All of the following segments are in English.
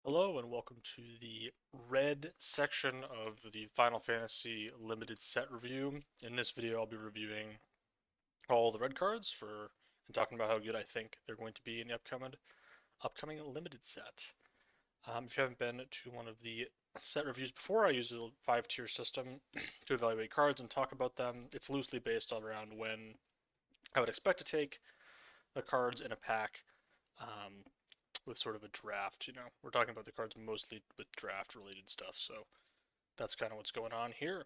Hello and welcome to the red section of the Final Fantasy limited set review. In this video, I'll be reviewing all the red cards and talking about how good I think they're going to be in the upcoming limited set. If you haven't been to one of the set reviews before, I use a 5-tier system to evaluate cards and talk about them. It's loosely based around when I would expect to take the cards in a pack. Um, with sort of a draft. We're talking about the cards mostly with draft related stuff, so that's kind of what's going on here.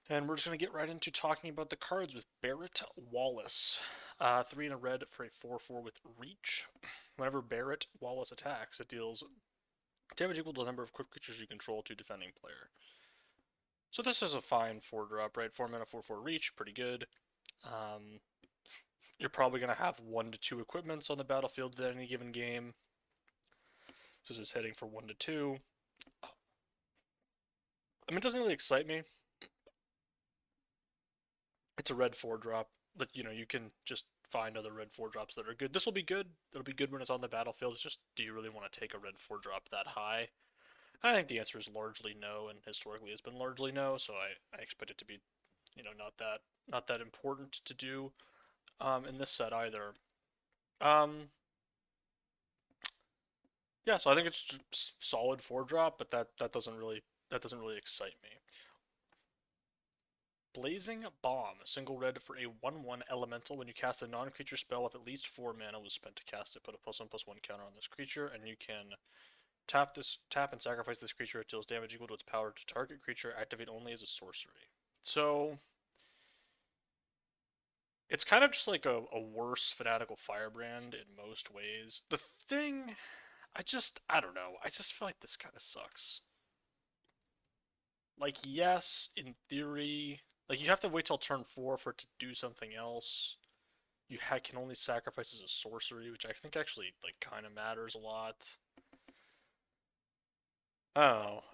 And we're just going to get right into talking about the cards with Barret Wallace. 3 and a red for a 4/4 with Reach. Whenever Barret Wallace attacks, it deals damage equal to the number of quick creatures you control to defending player. So this is a fine 4-drop, right? 4 mana, 4/4 Reach, pretty good. You're probably going to have 1 to 2 equipments on the battlefield at any given game. This is hitting for 1 to 2. I mean, it doesn't really excite me. It's a red 4-drop. That you can just find other red 4-drops that are good. This will be good. It'll be good when it's on the battlefield. It's just, do you really want to take a red 4-drop that high? And I think the answer is largely no, and historically has been largely no. So I expect it to be, not that important to do in this set either. Um, yeah, so I think it's just solid 4-drop, but that doesn't really excite me. Blazing Bomb, a single red for a 1/1 elemental. When you cast a non-creature spell, if at least 4 mana was spent to cast it, put a +1/+1 counter on this creature, and you can tap and sacrifice this creature. It deals damage equal to its power to target creature. Activate only as a sorcery. So it's kind of just like a worse Fanatical Firebrand in most ways. The thing, I don't know. I just feel like this kind of sucks. Like, yes, in theory, like you have to wait till turn 4 for it to do something else. Can only sacrifice as a sorcery, which I think actually like kind of matters a lot. Oh,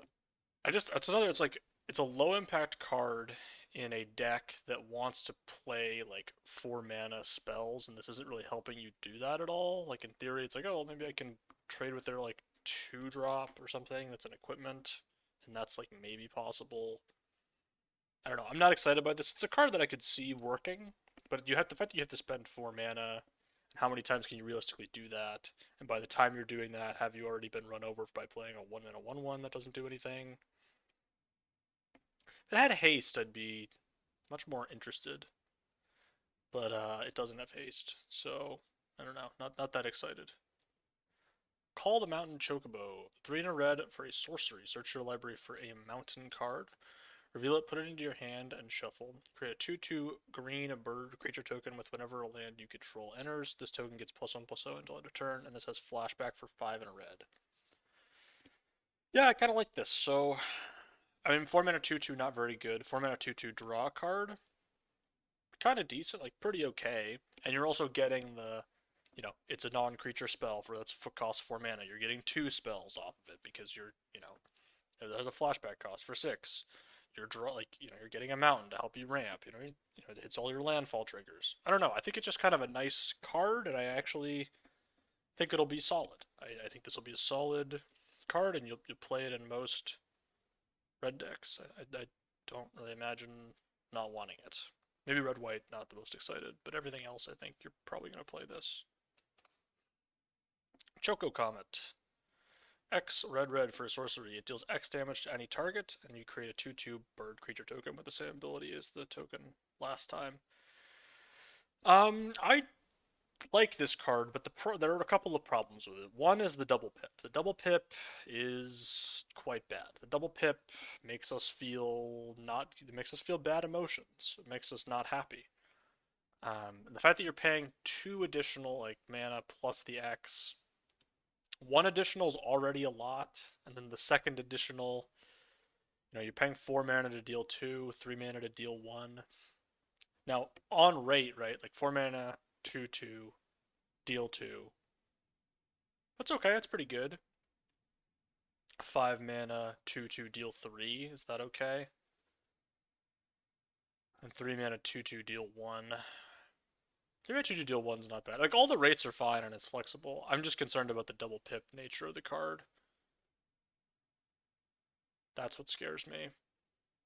it's a low impact card in a deck that wants to play like 4 mana spells, and this isn't really helping you do that at all. Like in theory, it's like, oh, maybe I can trade with their like 2-drop or something that's an equipment, and that's like maybe possible. I don't know. I'm not excited by this. It's a card that I could see working, but the fact that you have to spend 4 mana. How many times can you realistically do that? And by the time you're doing that, have you already been run over by playing a 1 mana 1/1 that doesn't do anything? If it had haste, I'd be much more interested, but it doesn't have haste, so I don't know. Not that excited. Call the Mountain Chocobo. 3 in a red for a sorcery. Search your library for a mountain card. Reveal it, put it into your hand, and shuffle. Create a 2/2 green bird creature token with whenever a land you control enters. This token gets +1/+0 until end of turn, and this has flashback for 5 in a red. Yeah, I kind of like this. So, I mean, 4 mana 2/2, not very good. 4 mana 2/2 draw card, kind of decent, like pretty okay. And you're also getting it's a non-creature spell that's cost 4 mana. You're getting 2 spells off of it because it has a flashback cost for 6. You're getting a mountain to help you ramp. It hits all your landfall triggers. I don't know. I think it's just kind of a nice card, and I actually think it'll be solid. I think this will be a solid card, and you'll play it in most red decks. I don't really imagine not wanting it. Maybe red white, not the most excited, but everything else, I think you're probably going to play this. Choco Comet. X red red for a sorcery. It deals X damage to any target, and you create a 2/2 bird creature token with the same ability as the token last time. I like this card, but there are a couple of problems with it. One is the double pip. The double pip is quite bad. The double pip makes us feel not. It makes us feel bad emotions. It makes us not happy. And the fact that you're paying 2 additional like mana plus the X, one additional is already a lot, and then the second additional, you're paying 4 mana to deal 2, 3 mana to deal 1. Now on rate, right, like 4 mana 2/2 deal 2. That's okay. That's pretty good. 5 mana 2/2 deal 3. Is that okay? And 3 mana 2/2 deal 1. 3 mana 2/2 deal 1's not bad. Like all the rates are fine and it's flexible. I'm just concerned about the double pip nature of the card. That's what scares me.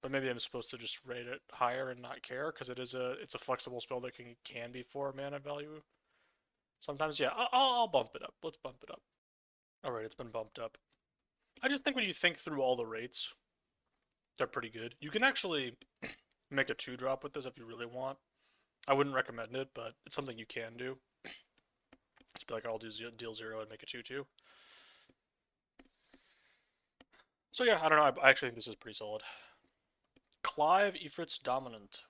But maybe I'm supposed to just rate it higher and not care because it's a flexible spell that can be 4 mana value. Sometimes, yeah, I'll bump it up. Let's bump it up. All right, it's been bumped up. I just think when you think through all the rates, they're pretty good. You can actually make a 2-drop with this if you really want. I wouldn't recommend it, but it's something you can do. Just be like, I'll do deal 0 and make a 2/2. So yeah, I don't know. I actually think this is pretty solid. Clive Ifrit's Dominant.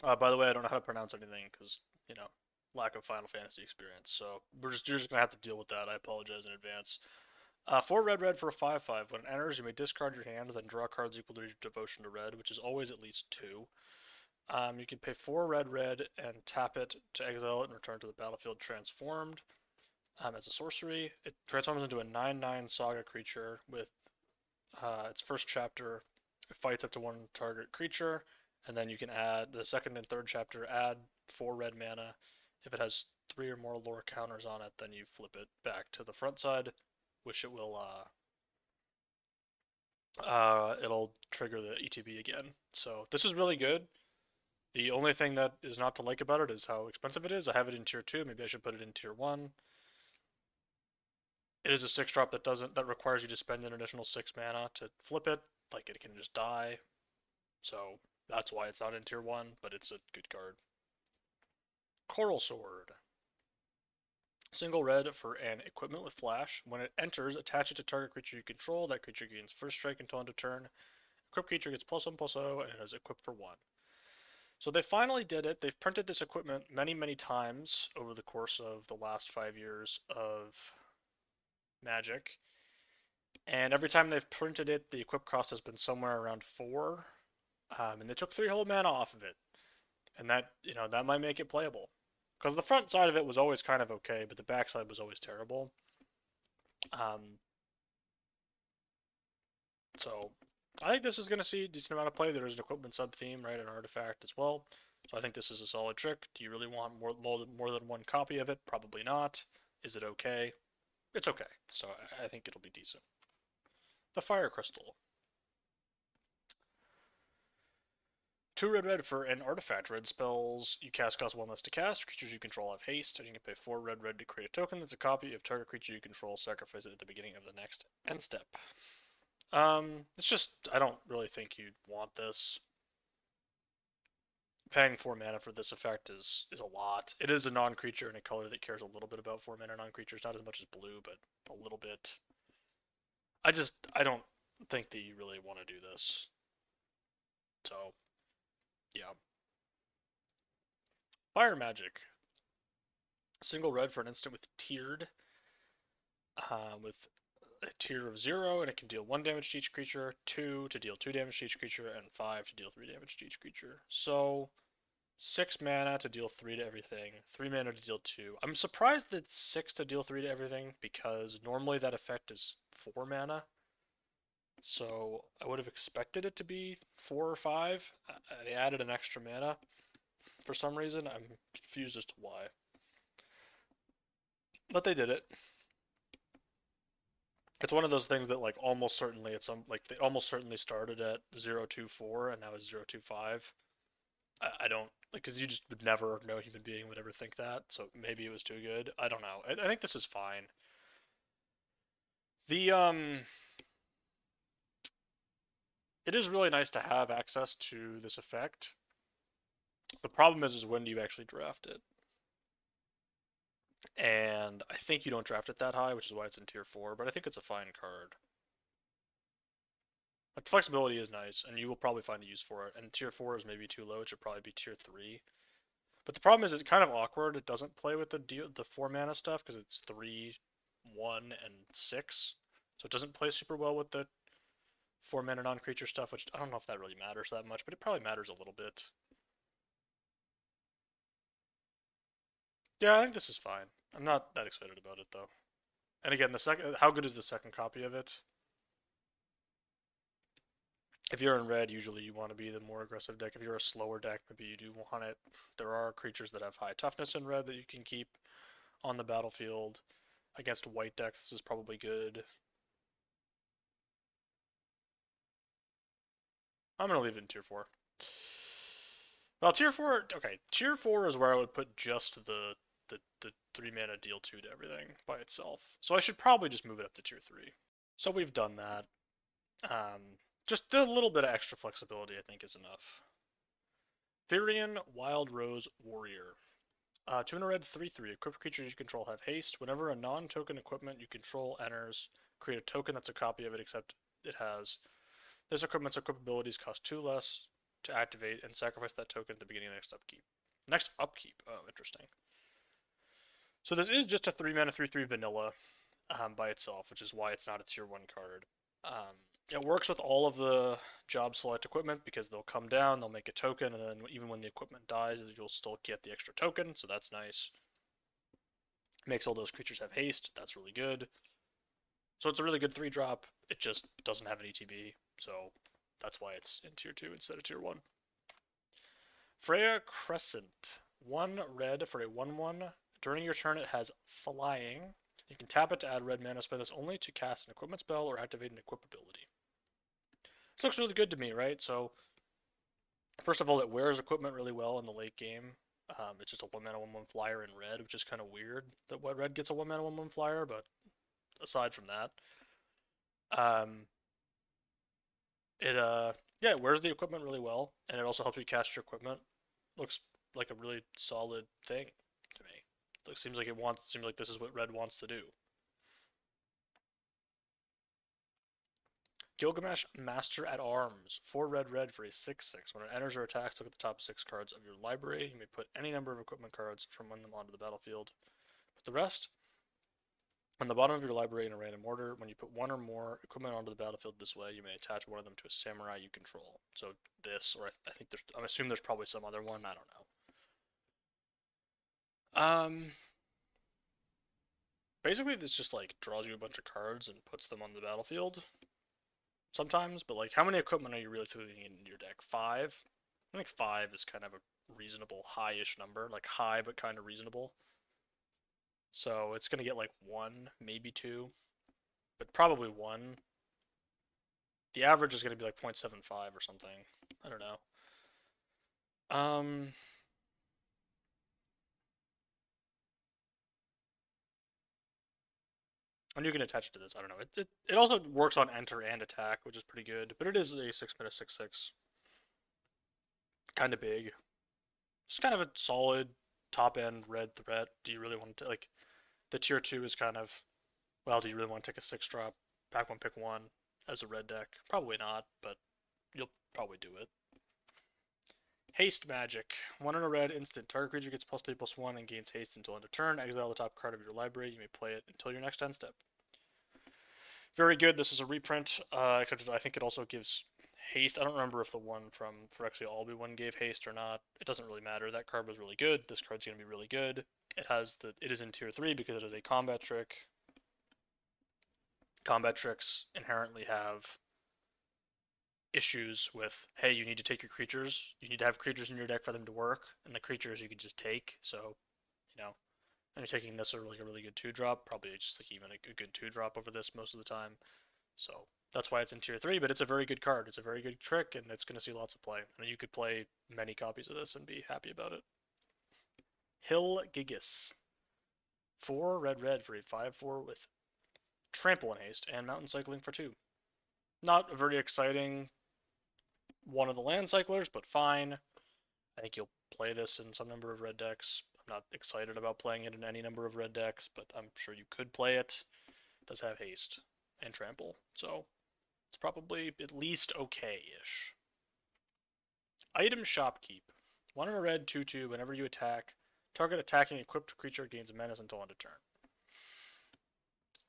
By the way, I don't know how to pronounce anything because, you know, lack of Final Fantasy experience. So you're just gonna have to deal with that. I apologize in advance. 4 red for a 5/5. When it enters, you may discard your hand, then draw cards equal to your devotion to red, which is always at least 2. You can pay 4 red and tap it to exile it and return to the battlefield transformed. As a sorcery, it transforms into a 9/9 saga creature with its first chapter. It fights up to one target creature, and then you can add the second and third chapter, add 4 red mana. If it has 3 or more lore counters on it, then you flip it back to the front side, which it will it'll trigger the ETB again. So this is really good. The only thing that is not to like about it is how expensive it is. I have it in tier 2. Maybe I should put it in tier 1. It is a 6-drop that requires you to spend an additional 6 mana to flip it. Like, it can just die. So that's why it's not in tier 1, but it's a good card. Coral Sword. Single red for an equipment with flash. When it enters, attach it to target creature you control. That creature gains first strike until end of turn. Equipped creature gets +1/+0, and it is equipped for 1. So they finally did it. They've printed this equipment many, many times over the course of the last 5 years of Magic. And every time they've printed it, the equip cost has been somewhere around 4. And they took 3 whole mana off of it. And that might make it playable. Because the front side of it was always kind of okay, but the back side was always terrible. So I think this is going to see a decent amount of play. There is an equipment sub-theme, right, an artifact as well. So I think this is a solid trick. Do you really want more than one copy of it? Probably not. Is it okay? It's okay. So I think it'll be decent. The Fire Crystal. 2 red for an artifact. Red spells you cast cost 1 less to cast. Creatures you control have haste, and you can pay 4 red to create a token that's a copy of target creature you control. Sacrifice it at the beginning of the next end step. It's just, I don't really think you'd want this. Paying 4 mana for this effect is a lot. It is a non-creature in a color that cares a little bit about 4 mana non-creatures, not as much as blue, but a little bit. I don't think that you really want to do this. So, yeah. Fire Magic. Single red for an instant with tiered. With a tier of 0, and it can deal 1 damage to each creature, 2 to deal 2 damage to each creature, and 5 to deal 3 damage to each creature. So, 6 mana to deal 3 to everything, 3 mana to deal 2. I'm surprised that it's 6 to deal 3 to everything, because normally that effect is 4 mana. So, I would have expected it to be 4 or 5. They added an extra mana for some reason. I'm confused as to why. But they did it. It's one of those things that like almost certainly they almost certainly started at 024 and now it's 025. I don't like because you just would never, no human being would ever think that. So maybe it was too good. I don't know. I think this is fine. The it is really nice to have access to this effect. The problem is when do you actually draft it? And I think you don't draft it that high, which is why it's in tier 4, but I think it's a fine card. Like, flexibility is nice, and you will probably find a use for it. And tier 4 is maybe too low, it should probably be tier 3. But the problem is it's kind of awkward. It doesn't play with the 4 mana stuff, because it's 3, 1, and 6. So it doesn't play super well with the 4 mana non-creature stuff, which I don't know if that really matters that much, but it probably matters a little bit. Yeah, I think this is fine. I'm not that excited about it, though. And again, how good is the second copy of it? If you're in red, usually you want to be the more aggressive deck. If you're a slower deck, maybe you do want it. There are creatures that have high toughness in red that you can keep on the battlefield. Against white decks, this is probably good. I'm gonna leave it in tier 4. Well, tier 4, okay, tier 4 is where I would put just the 3 mana deal 2 to everything by itself. So I should probably just move it up to tier 3. So we've done that. Just a little bit of extra flexibility, I think, is enough. Therian Wild Rose Warrior. 2 in a red, 3/3. Equipped creatures you control have haste. Whenever a non-token equipment you control enters, create a token that's a copy of it, except it has. This equipment's equip abilities cost 2 less to activate, and sacrifice that token at the beginning of the next upkeep. Next upkeep. Oh, interesting. So this is just a 3 mana 3/3 vanilla by itself, which is why it's not a tier 1 card. It works with all of the job select equipment because they'll come down, they'll make a token, and then even when the equipment dies, you'll still get the extra token, so that's nice. Makes all those creatures have haste, that's really good. So it's a really good 3-drop, it just doesn't have an ETB, so that's why it's in tier 2 instead of tier 1. Freya Crescent. 1 red for a 1/1. During your turn, it has flying. You can tap it to add red mana, spend this only to cast an equipment spell or activate an equip ability. This looks really good to me, right? So, first of all, it wears equipment really well in the late game. It's just a 1 mana 1/1 flyer in red, which is kind of weird that what red gets a 1 mana 1/1 flyer, but aside from that, it wears the equipment really well, and it also helps you cast your equipment. Looks like a really solid thing to me. It seems like this is what red wants to do. Gilgamesh Master at Arms. 4 red for a 6/6. When it enters or attacks, look at the top 6 cards of your library. You may put any number of equipment cards from them onto the battlefield. Put the rest on the bottom of your library in a random order. When you put 1 or more equipment onto the battlefield this way, you may attach one of them to a samurai you control. So this, or I think I'm assuming there's probably some other one. I don't know. Basically, this just like draws you a bunch of cards and puts them on the battlefield. Sometimes, but like, how many equipment are you really throwing in your deck? 5? I think 5 is kind of a reasonable high-ish number, like high but kind of reasonable. So it's gonna get like 1, maybe 2, but probably 1. The average is gonna be like 0.75 or something. I don't know. And you can attach it to this. I don't know. It also works on enter and attack, which is pretty good. But it is a 6 mana 6/6. Kind of big. It's kind of a solid top end red threat. Do you really want to like the tier 2 is kind of, well, do you really want to take a 6-drop, pack 1, pick 1 as a red deck? Probably not, but you'll probably do it. Haste Magic. 1 in a red instant. Target creature gets +3/+1 and gains haste until end of turn. Exile the top card of your library. You may play it until your next end step. Very good. This is a reprint, except I think it also gives haste. I don't remember if the one from Phyrexia Albuin gave haste or not. It doesn't really matter. That card was really good. This card's going to be really good. It is in tier 3 because it is a combat trick. Combat tricks inherently have issues with, hey, you need to take your creatures. You need to have creatures in your deck for them to work, and the creatures you can just take. So, and you're taking this or like a really good 2-drop, probably just like even a good 2-drop over this most of the time. So that's why it's in tier 3, but it's a very good card. It's a very good trick, and it's going to see lots of play. And you could play many copies of this and be happy about it. Hill Gigas. 4 red for a 5/4 with Trample and Haste, and Mountain Cycling for 2. Not a very exciting one of the land cyclers, but fine. I think you'll play this in some number of red decks. I'm not excited about playing it in any number of red decks, but I'm sure you could play it. It does have haste and trample, so it's probably at least okay-ish. Item Shopkeep. 1 in a red, 2/2. Whenever you attack, target attacking equipped creature gains a menace until end of turn.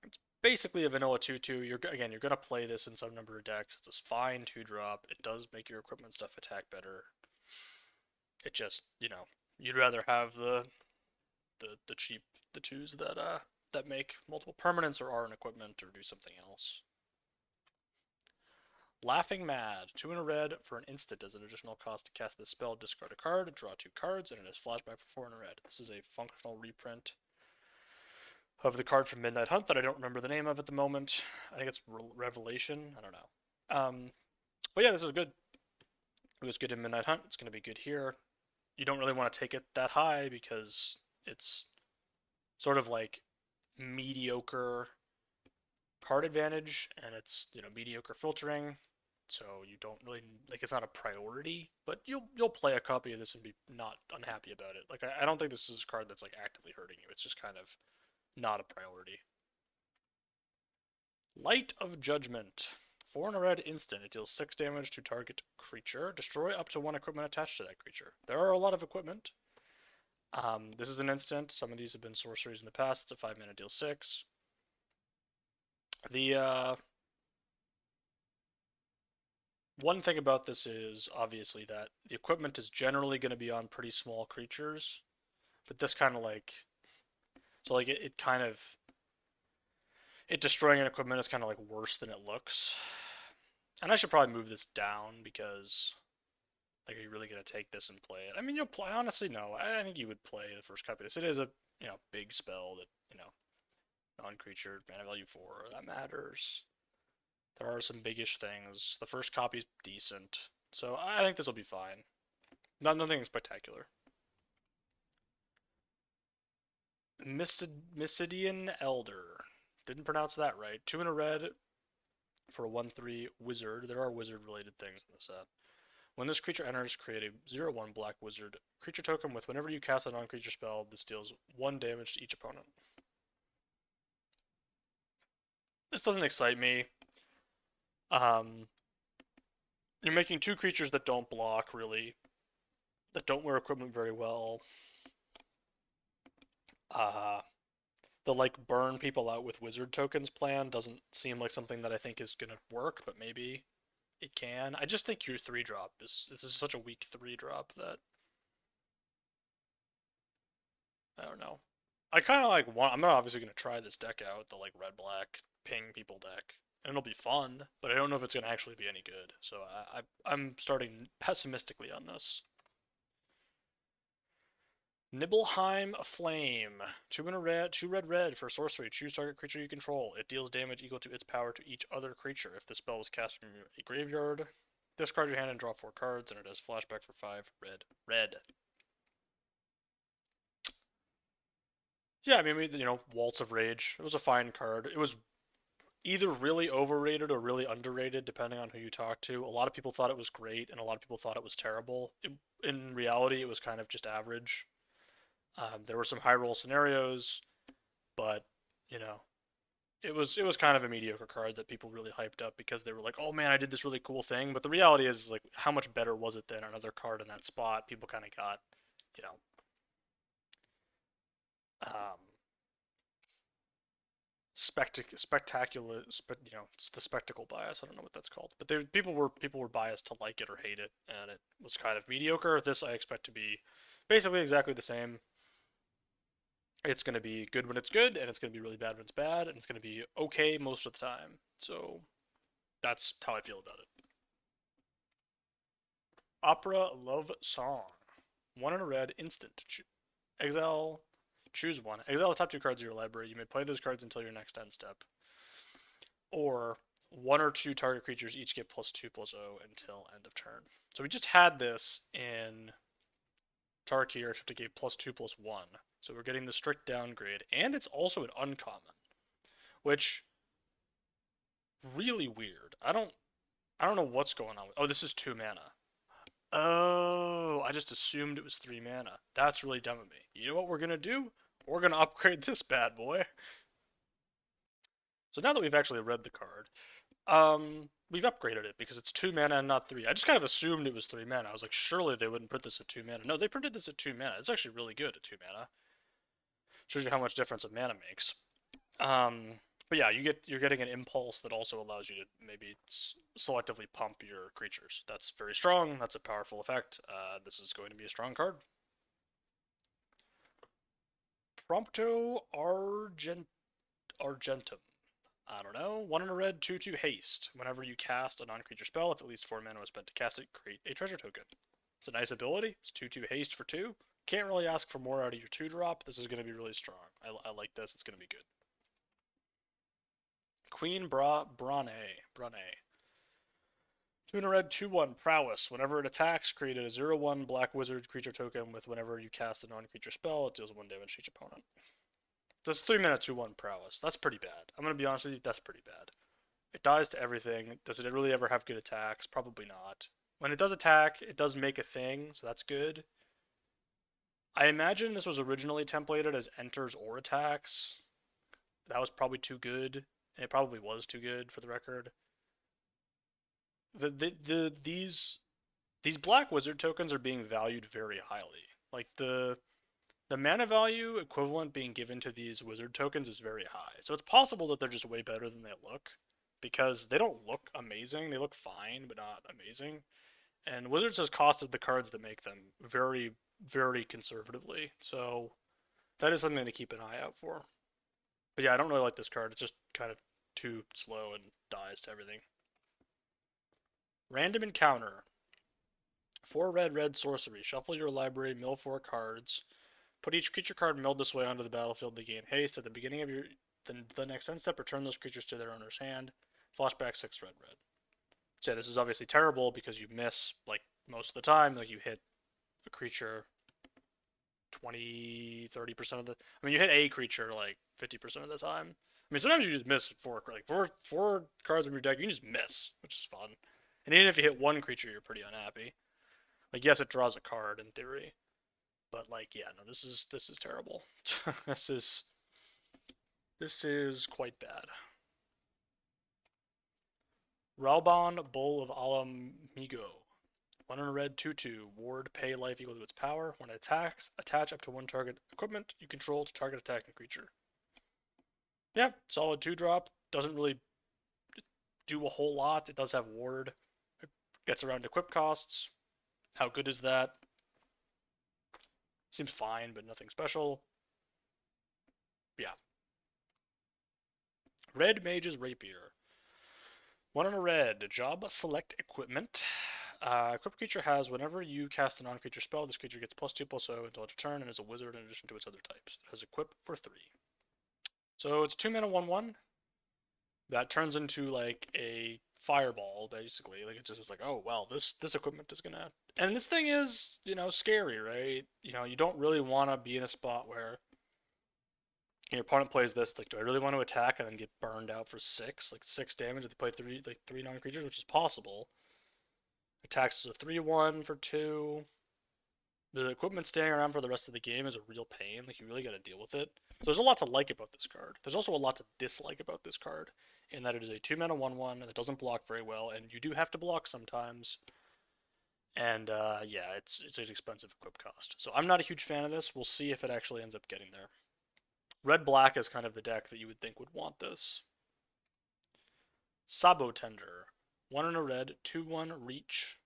It's basically a vanilla 2/2. You're going to play this in some number of decks. It's a fine 2-drop. It does make your equipment stuff attack better. It just, you'd rather have the cheap, the 2s that make multiple permanents or are an equipment or do something else. Laughing Mad. 2 in a red for an instant as an additional cost to cast this spell, discard a card, draw 2 cards, and it has flashback for 4 in a red. This is a functional reprint of the card from Midnight Hunt that I don't remember the name of at the moment. I think it's Revelation. I don't know. But yeah, this is good. It was good in Midnight Hunt. It's going to be good here. You don't really want to take it that high because it's sort of like mediocre card advantage and it's mediocre filtering, so you don't really like it's not a priority. But you'll play a copy of this and be not unhappy about it. Like I don't think this is a card that's like actively hurting you. It's just kind of not a priority. Light of Judgment. 4 and a red instant. It deals 6 damage to target creature. Destroy up to 1 equipment attached to that creature. There are a lot of equipment. This is an instant. Some of these have been sorceries in the past. It's a 5 mana, deal 6. The one thing about this is obviously that the equipment is generally going to be on pretty small creatures, but this kind of like so like it kind of it destroying an equipment is kind of like worse than it looks. And I should probably move this down because like are you really gonna take this and play it? I mean you'll play honestly no. I think you would play the first copy of this. It is a big spell that, non-creature, mana value 4, that matters. There are some biggish things. The first copy's decent. So I think this will be fine. Nothing spectacular. Mysidian Elder. Didn't pronounce that right. 2 and a red for a 1/3 wizard. There are wizard related things in the set. When this creature enters, create a 0/1 black wizard creature token with whenever you cast a non-creature spell, this deals 1 damage to each opponent. This doesn't excite me. You're making 2 creatures that don't block, really. That don't wear equipment very well. The like burn people out with wizard tokens plan doesn't seem like something that I think is gonna work, but maybe it can. I just think your 3-drop this is such a weak 3-drop that I don't know. I kind of like want. I'm obviously gonna try this deck out, the like red black ping people deck, and it'll be fun. But I don't know if it's gonna actually be any good. So I'm starting pessimistically on this. Nibelheim Flame. 2 and a red, 2 red for sorcery. Choose target creature you control. It deals damage equal to its power to each other creature. If the spell was cast from a graveyard, discard your hand and draw 4 cards, and it has flashback for 5 red. Yeah, I mean, Waltz of Rage. It was a fine card. It was either really overrated or really underrated, depending on who you talk to. A lot of people thought it was great, and a lot of people thought it was terrible. In reality, it was kind of just average. There were some high roll scenarios, but you know, it was kind of a mediocre card that people really hyped up because they were like, "Oh man, I did this really cool thing." But the reality is like, how much better was it than another card in that spot? People kind of got, you know, um, spectacular, it's the spectacle bias. I don't know what that's called, but people were biased to like it or hate it, and it was kind of mediocre. This I expect to be basically exactly the same. It's going to be good when it's good, and it's going to be really bad when it's bad, and it's going to be okay most of the time. So that's how I feel about it. Opera Love Song. 1 in a red, instant. Exile, choose one. Exile the top 2 cards of your library. You may play those cards until your next end step. Or 1 or 2 target creatures each get +2/+0 until end of turn. So we just had this in Tarkir, except it gave +2/+1. So we're getting the strict downgrade, and it's also an uncommon, which really weird. I don't know what's going on. Oh, this is 2 mana. Oh, I just assumed it was 3 mana. That's really dumb of me. You know what we're gonna do? We're gonna upgrade this bad boy. So now that we've actually read the card, we've upgraded it because it's 2 mana and not 3. I just kind of assumed it was 3 mana. I was like, surely they wouldn't print this at 2 mana. No, they printed this at 2 mana. It's actually really good at 2 mana. Shows you how much difference a mana makes. But yeah, you're getting an impulse that also allows you to maybe selectively pump your creatures. That's very strong. That's a powerful effect. This is going to be a strong card. Prompto Argentum. I don't know. 1 in a red, 2/2 haste. Whenever you cast a non-creature spell, if at least 4 mana was spent to cast it, create a treasure token. It's a nice ability. It's 2/2 haste for 2. Can't really ask for more out of your 2-drop. This is going to be really strong. I like this. It's going to be good. Queen Brane. 2 in a red, 2/1 Prowess. Whenever it attacks, create a 0/1 black wizard creature token with whenever you cast a non-creature spell, it deals 1 damage to each opponent. That's 3 mana 2/1 Prowess. That's pretty bad. I'm gonna be honest with you, that's pretty bad. It dies to everything. Does it really ever have good attacks? Probably not. When it does attack, it does make a thing, so that's good. I imagine this was originally templated as enters or attacks. That was probably too good, and it probably was too good for the record. These black wizard tokens are being valued very highly. Like the mana value equivalent being given to these wizard tokens is very high. So it's possible that they're just way better than they look, because they don't look amazing. They look fine, but not amazing. And Wizards has costed the cards that make them very, very conservatively. So that is something to keep an eye out for. But yeah, I don't really like this card. It's just kind of too slow and dies to everything. Random Encounter. 4 red, red sorcery. Shuffle your library, mill 4 cards. Put each creature card milled this way onto the battlefield to gain haste. At the beginning of your the next end step, return those creatures to their owner's hand. Flashback 6 red, red. So yeah, this is obviously terrible because you miss, like, most of the time. Like, you hit a creature 20, 30% of the... I mean, you hit a creature, like, 50% of the time. I mean, sometimes you just miss four cards in your deck, you can just miss, which is fun. And even if you hit one creature, you're pretty unhappy. Like, yes, it draws a card in theory, but, like, yeah, no, this is terrible. This is quite bad. Ralban, Bull of Alamigo. 1 in a red, 2/2. Ward, pay life equal to its power. When it attacks, attach up to 1 target equipment you control to target attacking creature. Yeah, solid 2-drop. Doesn't really do a whole lot. It does have Ward. It gets around equip costs. How good is that? Seems fine, but nothing special. Yeah. Red Mage's Rapier. 1 in a red. Job select equipment. Equipped creature has, whenever you cast a non-creature spell, this creature gets +2/+0 until its turn and is a wizard in addition to its other types. It has equip for 3. So it's 2 mana 1/1. That turns into, like, a fireball, basically. Like, it just is like, oh, well, this equipment is gonna... And this thing is, scary, right? You don't really want to be in a spot where your opponent plays this. It's like, do I really want to attack and then get burned out for 6? Like, 6 damage if they play 3 non-creatures, which is possible. Attacks is a 3/1 for 2. The equipment staying around for the rest of the game is a real pain. Like, you really got to deal with it. So there's a lot to like about this card. There's also a lot to dislike about this card, in that it is a 2 mana 1/1 that doesn't block very well, and you do have to block sometimes. And yeah, it's an expensive equip cost. So I'm not a huge fan of this. We'll see if it actually ends up getting there. Red-black is kind of the deck that you would think would want this. Sabo Tender. 1 in a red, 2/1 reach.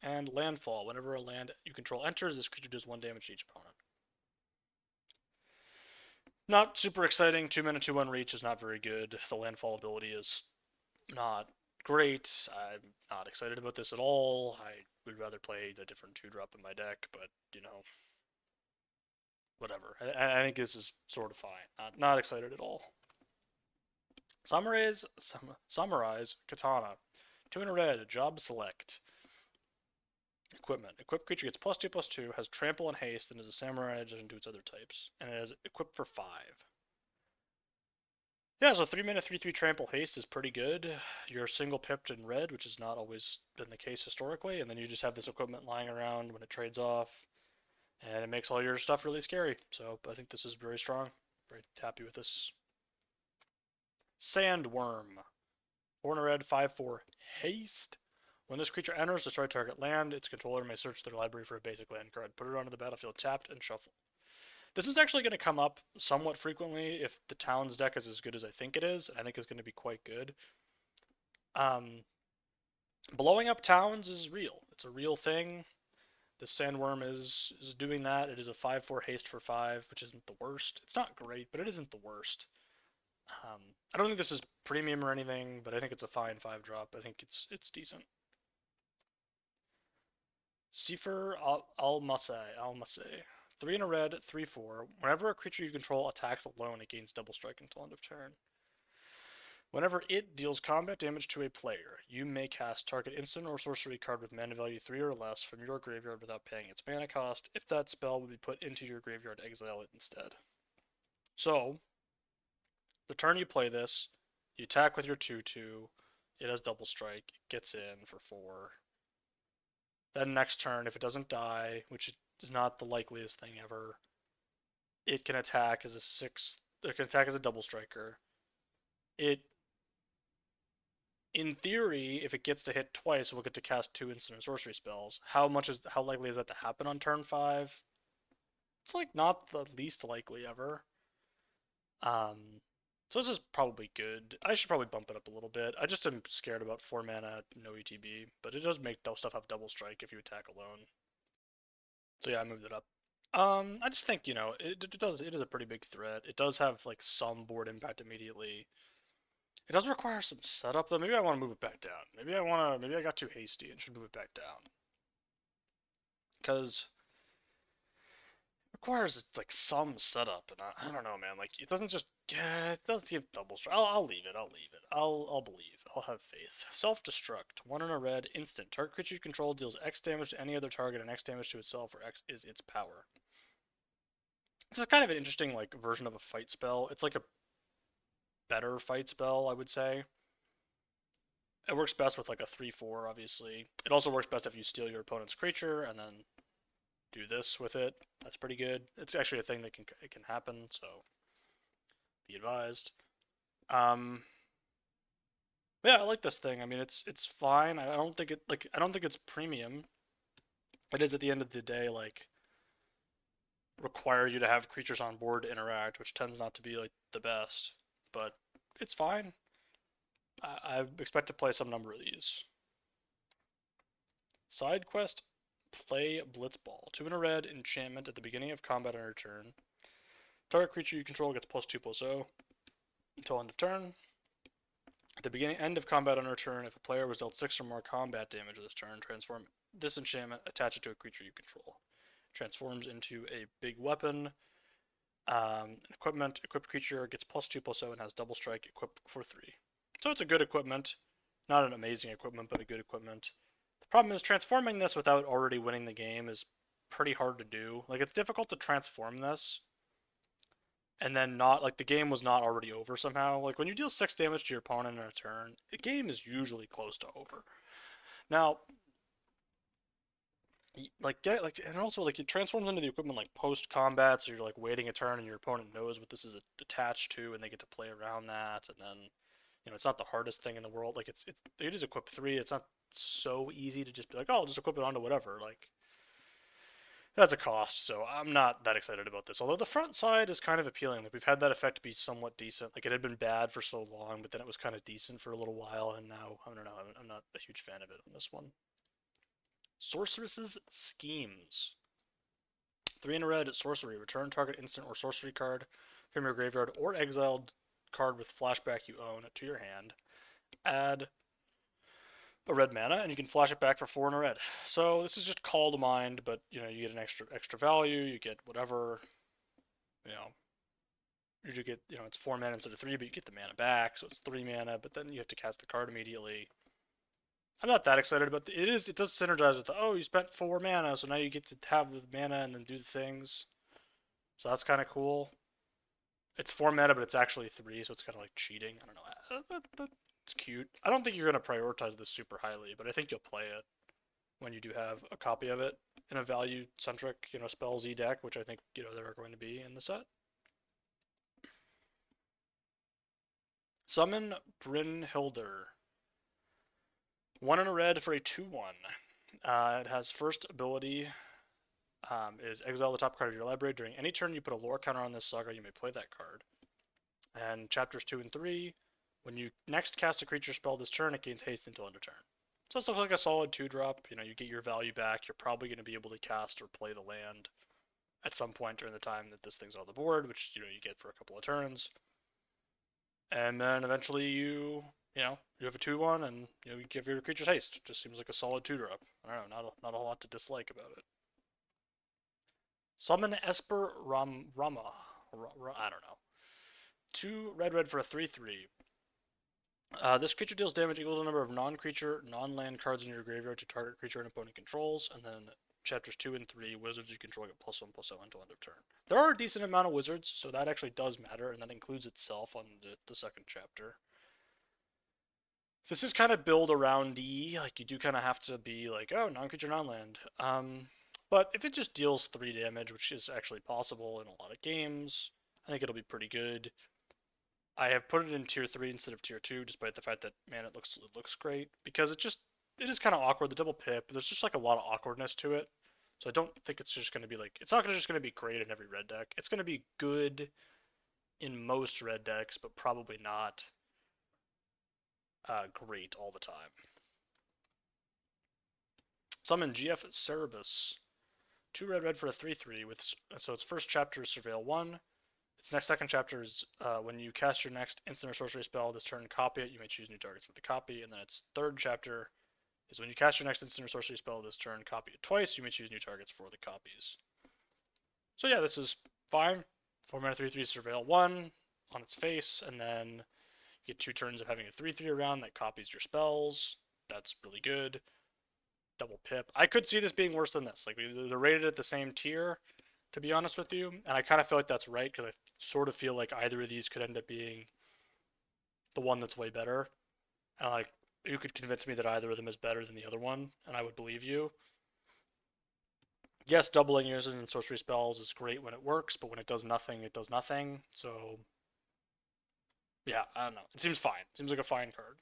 And landfall. Whenever a land you control enters, this creature does 1 damage to each opponent. Not super exciting. 2 mana 2/1 reach is not very good. The landfall ability is not great. I'm not excited about this at all. I would rather play a different 2-drop in my deck, but whatever. I think this is sort of fine. Not excited at all. Samurai's Katana. 2 in a red, job select. Equipment. Equipped creature gets +2/+2, has trample and haste, and is a samurai in addition to its other types. And it has equipped for 5. Yeah, so 3 mana 3/3 trample haste is pretty good. You're single pipped in red, which has not always been the case historically, and then you just have this equipment lying around when it trades off, and it makes all your stuff really scary. So I think this is very strong. Very happy with this. Sandworm. 4 in a red, 5/4 haste. When this creature enters, destroy target land. Its controller may search their library for a basic land card. Put it onto the battlefield tapped and shuffle. This is actually going to come up somewhat frequently if the Towns deck is as good as I think it is. I think it's going to be quite good. Blowing up Towns is real. It's a real thing. The Sandworm is doing that. It is a 5/4 haste for 5, which isn't the worst. It's not great, but it isn't the worst. I don't think this is premium or anything, but I think it's a fine 5-drop. I think it's decent. Sefer Almaseh. 3 in a red, 3/4. Whenever a creature you control attacks alone, it gains double strike until end of turn. Whenever it deals combat damage to a player, you may cast target instant or sorcery card with mana value 3 or less from your graveyard without paying its mana cost. If that spell would be put into your graveyard, exile it instead. So, the turn you play this, you attack with your 2/2, it has double strike, it gets in for 4. Then next turn, if it doesn't die, which is not the likeliest thing ever, it can attack as a 6, it can attack as a double striker. It In theory, if it gets to hit twice, we'll get to cast 2 instant and sorcery spells. How likely is that to happen on turn 5? It's like not the least likely ever. So this is probably good. I should probably bump it up a little bit. I just am scared about 4 mana, no ETB, but it does make stuff have double strike if you attack alone. So yeah, I moved it up. I just think, it is a pretty big threat. It does have like some board impact immediately. It does require some setup though. Maybe I want to move it back down. Maybe I got too hasty and should move it back down. Because it requires like some setup, and I don't know, man. Like it doesn't just it does give double strike. I'll leave it. I'll believe. I'll have faith. Self-destruct. 1 in a red. Instant. Target creature you control deals X damage to any other target and X damage to itself, where X is its power. It's a kind of an interesting like version of a fight spell. It's like a better fight spell, I would say. It works best with like a 3/4, obviously. It also works best if you steal your opponent's creature and then do this with it. That's pretty good. It's actually a thing that can happen, so be advised. Yeah, I like this thing. I mean, it's fine. I don't think it's premium. It is at the end of the day like require you to have creatures on board to interact, which tends not to be like the best, but it's fine. I expect to play some number of these. Side quest, play Blitzball. 2 in a red, enchantment at the beginning of combat on your turn. Target creature you control gets +2/+0 until end of turn. At the end of combat on your turn, if a player was dealt 6 or more combat damage this turn, transform this enchantment, attach it to a creature you control. Transforms into a big weapon. Equipment, equipped creature gets +2/+0 and has double strike, equipped for 3. So it's a good equipment. Not an amazing equipment, but a good equipment. The problem is transforming this without already winning the game is pretty hard to do. Like, it's difficult to transform this and then not, like, the game was not already over somehow. Like, when you deal 6 damage to your opponent in a turn, the game is usually close to over. Now, and also like it transforms into the equipment like post combat, so you're like waiting a turn and your opponent knows what this is attached to, and they get to play around that, and then it's not the hardest thing in the world. Like it is equip 3. It's not so easy to just be like, oh, I'll just equip it onto whatever. Like that's a cost, so I'm not that excited about this. Although the front side is kind of appealing. Like we've had that effect be somewhat decent. Like it had been bad for so long, but then it was kind of decent for a little while, and now I don't know. I'm not a huge fan of it on this one. Sorceress's Schemes. 3 in a red, sorcery. Return target instant or sorcery card from your graveyard or exiled card with flashback you own to your hand. Add a red mana, and you can flash it back for 4 in a red. So this is just Call to Mind, but you get an extra value. You get whatever. You know, you get it's 4 mana instead of 3, but you get the mana back, so it's 3 mana. But then you have to cast the card immediately. I'm not that excited about it. It does synergize with you spent 4 mana, so now you get to have the mana and then do the things. So that's kind of cool. It's 4 mana, but it's actually 3, so it's kind of like cheating. I don't know. It's cute. I don't think you're going to prioritize this super highly, but I think you'll play it when you do have a copy of it in a value-centric, Spell Z deck, which I think, there are going to be in the set. Summon Brynhildr. 1 in a red for a 2/1. It has first ability is exile the top card of your library. During any turn you put a lore counter on this saga, you may play that card. And chapters 2 and 3, when you next cast a creature spell this turn, it gains haste until end of turn. So this looks like a solid 2-drop. You get your value back. You're probably going to be able to cast or play the land at some point during the time that this thing's on the board, which you get for a couple of turns. And then eventually you have a 2/1 and you give your creatures haste. It just seems like a solid 2-drop. I don't know, not a whole lot to dislike about it. Summon Esper Rama. I don't know. 2 red for a 3/3. This creature deals damage equal to the number of non-creature, non-land cards in your graveyard to target creature an opponent controls, and then chapters 2 and 3, wizards you control get +1/+0 until end of turn. There are a decent amount of wizards, so that actually does matter, and that includes itself on the second chapter. This is kind of build around D, like you do kind of have to be like, oh, non-creature, non-land. But if it just deals 3 damage, which is actually possible in a lot of games, I think it'll be pretty good. I have put it in tier 3 instead of tier 2, despite the fact that, man, it looks great, because it is kind of awkward. The double pip, there's just like a lot of awkwardness to it. So I don't think it's just going to be like, it's not just going to be great in every red deck. It's going to be good in most red decks, but probably not great all the time. Summon GF Cerebus. 2 red for a 3/3 with, so its first chapter is Surveil 1. Its second chapter is when you cast your next instant or sorcery spell this turn, copy it. You may choose new targets for the copy. And then its third chapter is when you cast your next instant or sorcery spell this turn, copy it twice. You may choose new targets for the copies. So yeah, this is fine. 4 mana 3/3 Surveil 1 on its face, and then you get 2 turns of having a 3/3 around that copies your spells. That's really good. Double pip. I could see this being worse than this. Like, they're rated at the same tier, to be honest with you, and I kind of feel like that's right, because I sort of feel like either of these could end up being the one that's way better. And like, you could convince me that either of them is better than the other one, and I would believe you. Yes, doubling uses and sorcery spells is great when it works, but when it does nothing, it does nothing. So, yeah, I don't know. It seems fine. Seems like a fine card.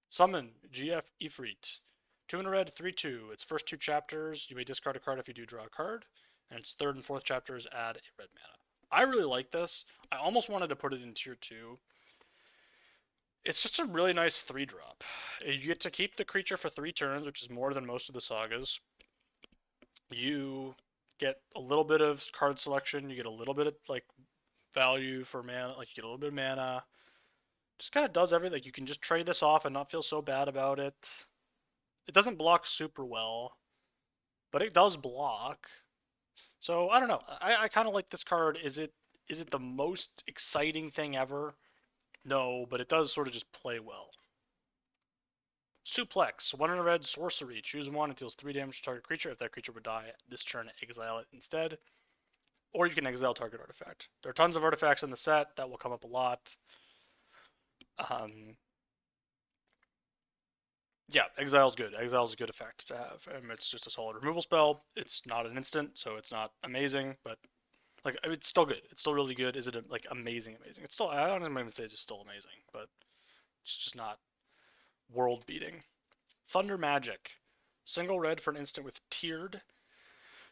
Summon GF Ifrit. 2 in a red, 3/2. Its first 2 chapters, you may discard a card if you do draw a card. And its third and fourth chapters add a red mana. I really like this. I almost wanted to put it in tier 2. It's just a really nice 3-drop. You get to keep the creature for 3 turns, which is more than most of the sagas. You get a little bit of card selection. You get a little bit of like value for mana. Like, you get a little bit of mana. Just kind of does everything. You can just trade this off and not feel so bad about it. It doesn't block super well, but it does block. So I don't know. I kind of like this card. Is it the most exciting thing ever? No, but it does sort of just play well. Suplex. 1 in a red, sorcery. Choose one. It deals 3 damage to target creature. If that creature would die this turn, exile it instead. Or you can exile target artifact. There are tons of artifacts in the set. That will come up a lot. Yeah, Exile's good. Exile's a good effect to have. It's just a solid removal spell. It's not an instant, so it's not amazing, but like, it's still good. It's still really good. Is it like amazing? It's still, I don't even say it's just still amazing, but it's just not world beating. Thunder Magic. Single red for an instant with tiered.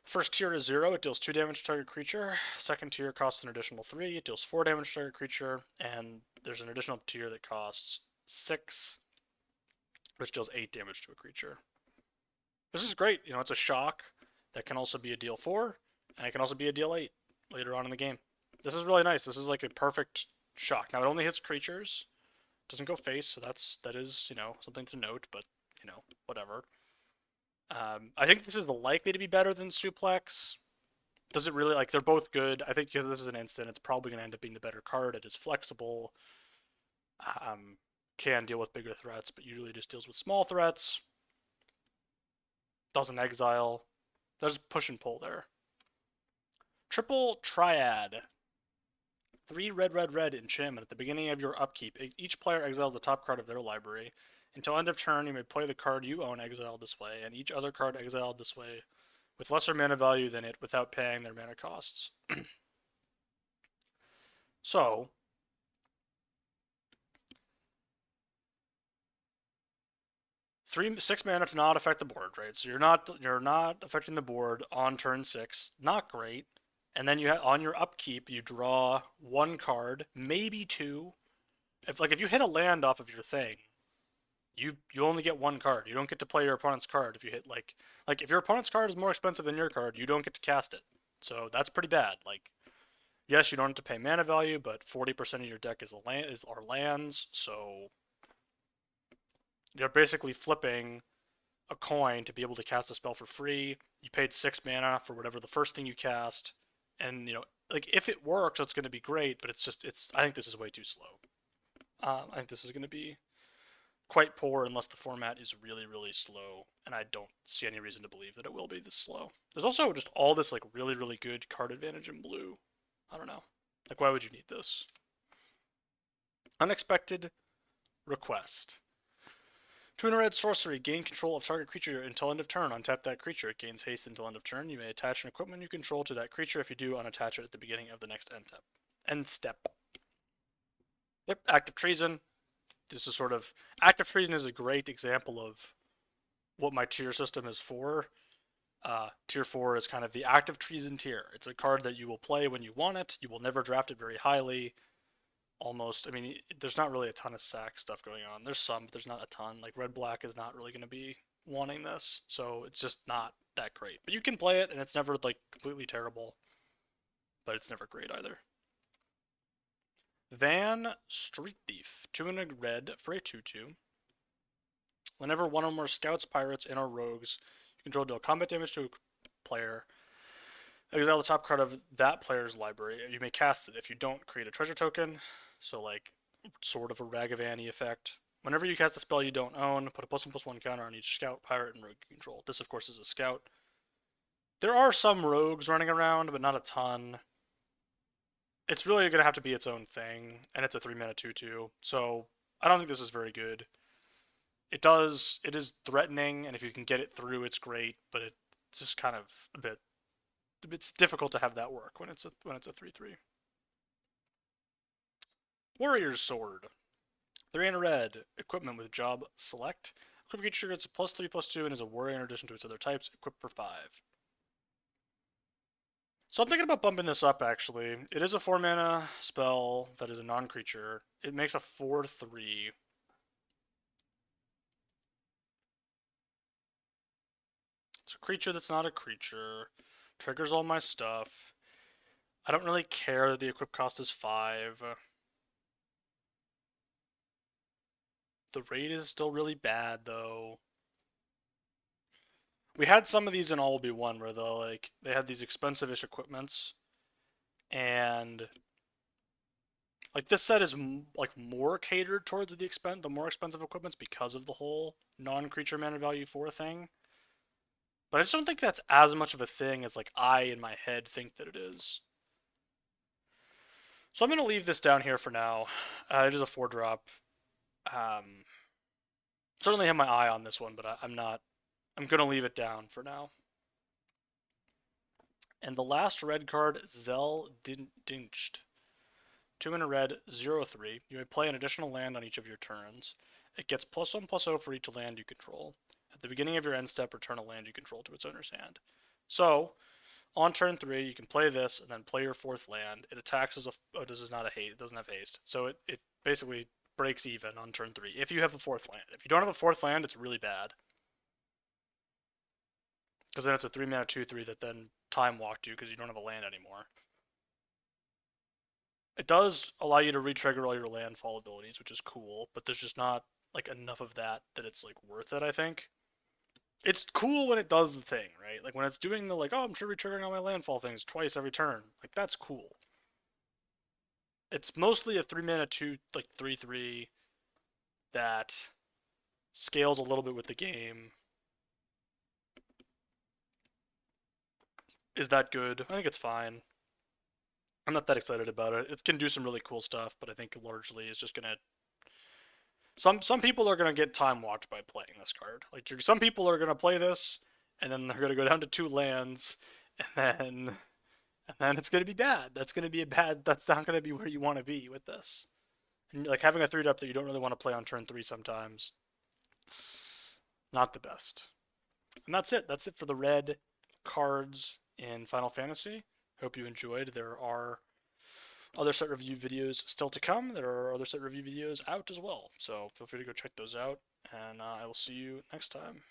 First tier is 0. It deals 2 damage to target creature. Second tier costs an additional 3. It deals 4 damage to target creature. And there's an additional tier that costs 6, which deals 8 damage to a creature. This is great. You know, it's a shock that can also be a deal 4, and it can also be a deal 8 later on in the game. This is really nice. This is like a perfect shock. Now, it only hits creatures. Doesn't go face, so that is, you know, something to note, but, you know, whatever. I think this is likely to be better than Suplex. Does it really, like, they're both good. I think because this is an instant, it's probably going to end up being the better card. It is flexible. Can deal with bigger threats, but usually just deals with small threats. Doesn't exile. There's push and pull there. Triple Triad. 3 red enchantment. At the beginning of your upkeep, each player exiles the top card of their library. Until end of turn, you may play the card you own exiled this way, and each other card exiled this way with lesser mana value than it without paying their mana costs. So, 6 mana to not affect the board, right? So you're not affecting the board on turn 6. Not great. And then on your upkeep, you draw 1 card, maybe 2. If you hit a land off of your thing, you only get 1 card. You don't get to play your opponent's card if you hit like if your opponent's card is more expensive than your card, you don't get to cast it. So that's pretty bad. Like, yes, you don't have to pay mana value, but 40% of your deck are lands, so you're basically flipping a coin to be able to cast a spell for free. You paid 6 mana for whatever the first thing you cast, and, you know, like, if it works, it's going to be great, but I think this is way too slow. I think this is going to be quite poor unless the format is really, really slow, and I don't see any reason to believe that it will be this slow. There's also just all this like really, really good card advantage in blue. I don't know. Like, why would you need this? Unexpected request. 2 in a red sorcery. Gain control of target creature until end of turn. Untap that creature. It gains haste until end of turn. You may attach an equipment you control to that creature. If you do, unattach it at the beginning of the next end step. Yep, Act of Treason. This is sort of... Act of Treason is a great example of what my tier system is for. Tier 4 is kind of the Act of Treason tier. It's a card that you will play when you want it. You will never draft it very highly. Almost, I mean, there's not really a ton of sack stuff going on. There's some, but there's not a ton. Like, red-black is not really going to be wanting this, so it's just not that great. But you can play it, and it's never, like, completely terrible. But it's never great either. Van Street Thief. 2 in a red for a 2/2. Whenever one or more scouts, pirates, and or rogues you control deal combat damage to a player, exile the top card of that player's library. You may cast it. If you don't, create a treasure token. So, like, sort of a Ragavanny effect. Whenever you cast a spell you don't own, put a +1/+1 counter on each scout, pirate, and rogue you control. This, of course, is a scout. There are some rogues running around, but not a ton. It's really going to have to be its own thing, and it's a 3-mana 2/2, so I don't think this is very good. It is threatening, and if you can get it through, it's great, but it's just kind of a bit... It's difficult to have that work when it's a 3/3. Warrior's Sword. 3 in a red. Equipment with job select. Equip creature gets a +3/+2 and is a warrior in addition to its other types. Equip for 5. So I'm thinking about bumping this up, actually. It is a 4-mana spell that is a non-creature. It makes a 4/3. It's a creature that's not a creature. Triggers all my stuff. I don't really care that the equip cost is 5. The rate is still really bad, though. We had some of these in All Will Be One where they had these expensive-ish equipments, and like this set is like more catered towards the more expensive equipments because of the whole non-creature mana value 4 thing. But I just don't think that's as much of a thing as like I in my head think that it is. So I'm gonna leave this down here for now. It is a 4-drop. Certainly have my eye on this one, but I'm not. I'm gonna leave it down for now. And the last red card, Zell Dinched. 2 in a red, 0/3. You may play an additional land on each of your turns. It gets +1/+0 for each land you control. At the beginning of your end step, return a land you control to its owner's hand. So, on turn 3, you can play this and then play your 4th land. It attacks as a... Oh, this is not a haste. It doesn't have haste. So it basically breaks even on turn 3 if you have a 4th land. If you don't have a 4th land, it's really bad. Because then it's a 3-mana 2/3 that then time walked you because you don't have a land anymore. It does allow you to re-trigger all your landfall abilities, which is cool, but there's just not like enough of that it's like worth it, I think. It's cool when it does the thing, right? Like when it's doing the like, oh, I'm sure re-triggering all my landfall things twice every turn. Like that's cool. It's mostly a 3-mana 2 like 3/3 that scales a little bit with the game. Is that good? I think it's fine. I'm not that excited about it. It can do some really cool stuff, but I think largely it's just gonna... Some people are gonna get time walked by playing this card. Like some people are gonna play this, and then they're gonna go down to 2 lands, and then it's gonna be bad. That's gonna be a bad. That's not gonna be where you want to be with this. And like having a 3-drop that you don't really want to play on turn 3 sometimes, not the best. And that's it. That's it for the red cards in Final Fantasy. Hope you enjoyed. There are other set review videos still to come. There are other set review videos out as well. So feel free to go check those out. And I will see you next time.